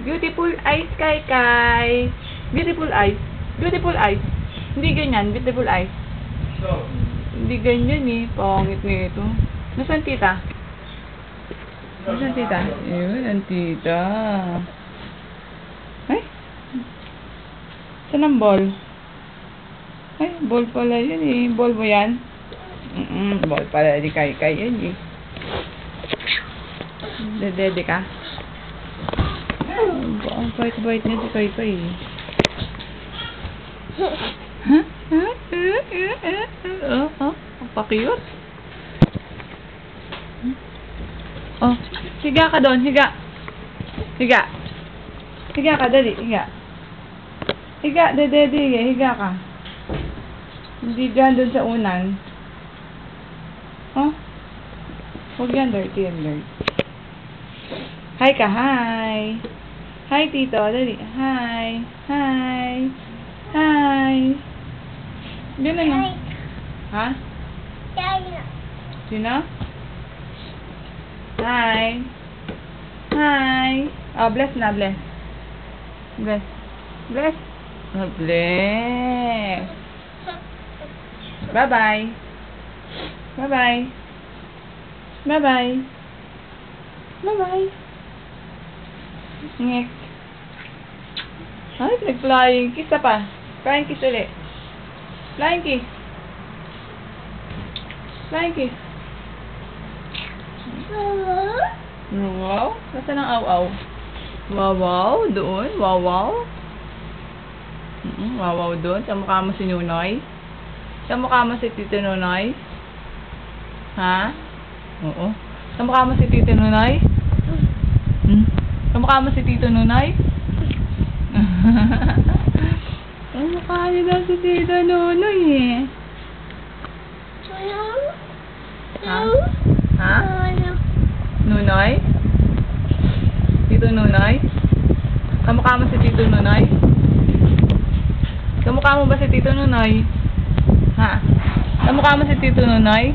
Beautiful eyes, Kai. Beautiful eyes. Beautiful eyes. Hindi ganyan, beautiful eyes. Hindi ganyan eh. Pangit nito. Nasaan tita? Nasaan tita? Ayun, ang tita. Ay? Saan ang ball? Ay, ball pala yun eh. Ball mo yan? Ball pala di Kai yan eh. Dede ka? Ang bait-bait niya si Kai eh. Ang pa-cute. Oh, higa ka doon, higa. Higa. Higa ka, dali, higa. Higa, dede, higa ka. Hindi dyan doon sa unan. Oh? Huwag yan, dirty and dirty. Hi ka, hi. Hi, tito, dali. Hi. Hi. Hi. Ganun na. Ha? Sino? Hi. Hi. Oh, bless na, bless. Bless. Bless. Oh, bless. Bye-bye. Bye-bye. Bye-bye. Bye-bye. Ngek. Ay, nag-flying kiss na pa. Flying kiss ulit. Flying kiss. Flying kiss. Wow. Nasaan ang aw-aw? Wow-wow. Doon. Wow-wow. Wow-wow doon. Sa mukha mo si Nunoy. Sa mukha mo si Tito Nunoy. Ha? Oo. Sa mukha mo si Tito Nunoy? Sa mukha mo si Tito Nunoy? Sa mukha niya daw si Tito Nunoy eh. Ha? Ha? Nunoy? Tito Nunoy? Sa mukha mo si Tito Nunoy? Sa mukha mo ba si Tito Nunoy? Ha? Sa mukha mo si Tito Nunoy?